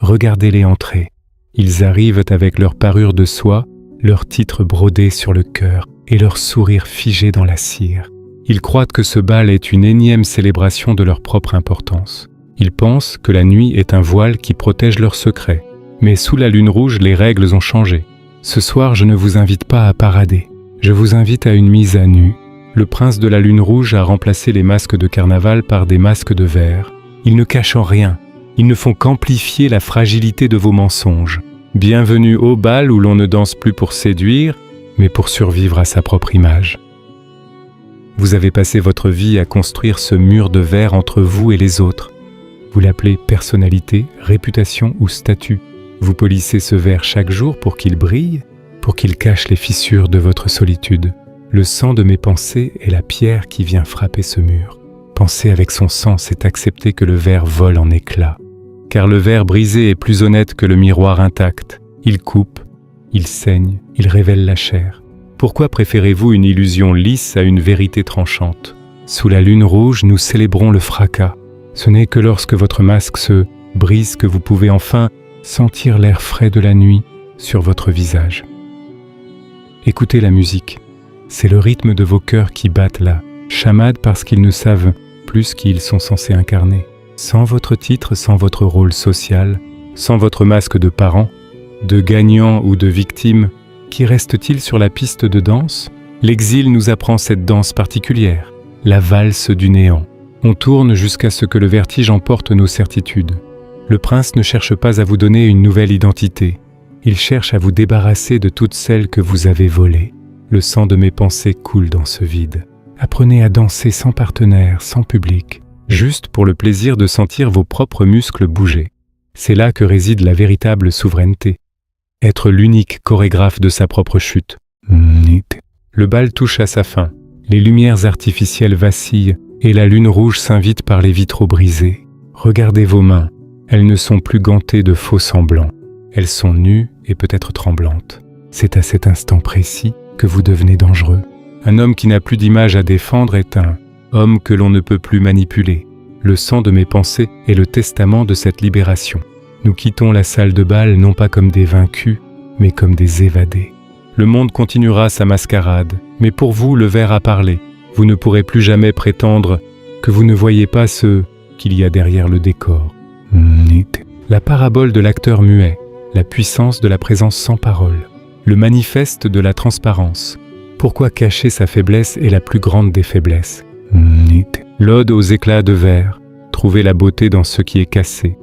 regardez-les entrer. Ils arrivent avec leur parure de soie, leur titre brodé sur le cœur et leur sourire figé dans la cire. Ils croient que ce bal est une énième célébration de leur propre importance. Ils pensent que la nuit est un voile qui protège leurs secrets. Mais sous la lune rouge, les règles ont changé. Ce soir, je ne vous invite pas à parader. Je vous invite à une mise à nu. Le prince de la lune rouge a remplacé les masques de carnaval par des masques de verre. Ils ne cachent rien. Ils ne font qu'amplifier la fragilité de vos mensonges. Bienvenue au bal où l'on ne danse plus pour séduire, mais pour survivre à sa propre image. Vous avez passé votre vie à construire ce mur de verre entre vous et les autres. Vous l'appelez personnalité, réputation ou statut. Vous polissez ce verre chaque jour pour qu'il brille, pour qu'il cache les fissures de votre solitude. Le sang de mes pensées est la pierre qui vient frapper ce mur. Penser avec son sang, c'est accepter que le verre vole en éclats. Car le verre brisé est plus honnête que le miroir intact. Il coupe, il saigne, il révèle la chair. Pourquoi préférez-vous une illusion lisse à une vérité tranchante? Sous la lune rouge, nous célébrons le fracas. Ce n'est que lorsque votre masque se brise que vous pouvez enfin sentir l'air frais de la nuit sur votre visage. Écoutez la musique. C'est le rythme de vos cœurs qui battent la chamade parce qu'ils ne savent plus ce qu'ils sont censés incarner. Sans votre titre, sans votre rôle social, sans votre masque de parent, de gagnant ou de victime, qui reste-t-il sur la piste de danse? L'exil nous apprend cette danse particulière, la valse du néant. On tourne jusqu'à ce que le vertige emporte nos certitudes. Le prince ne cherche pas à vous donner une nouvelle identité. Il cherche à vous débarrasser de toutes celles que vous avez volées. Le sang de mes pensées coule dans ce vide. Apprenez à danser sans partenaire, sans public, juste pour le plaisir de sentir vos propres muscles bouger. C'est là que réside la véritable souveraineté. Être l'unique chorégraphe de sa propre chute. Le bal touche à sa fin. Les lumières artificielles vacillent et la lune rouge s'invite par les vitraux brisés. Regardez vos mains. Elles ne sont plus gantées de faux semblants. Elles sont nues et peut-être tremblantes. C'est à cet instant précis que vous devenez dangereux. Un homme qui n'a plus d'image à défendre est un homme que l'on ne peut plus manipuler. Le sang de mes pensées est le testament de cette libération. Nous quittons la salle de bal non pas comme des vaincus, mais comme des évadés. Le monde continuera sa mascarade, mais pour vous, le verre a parlé. Vous ne pourrez plus jamais prétendre que vous ne voyez pas ce qu'il y a derrière le décor. La parabole de l'acteur muet, la puissance de la présence sans parole, le manifeste de la transparence. Pourquoi cacher sa faiblesse est la plus grande des faiblesses? L'ode aux éclats de verre, trouver la beauté dans ce qui est cassé.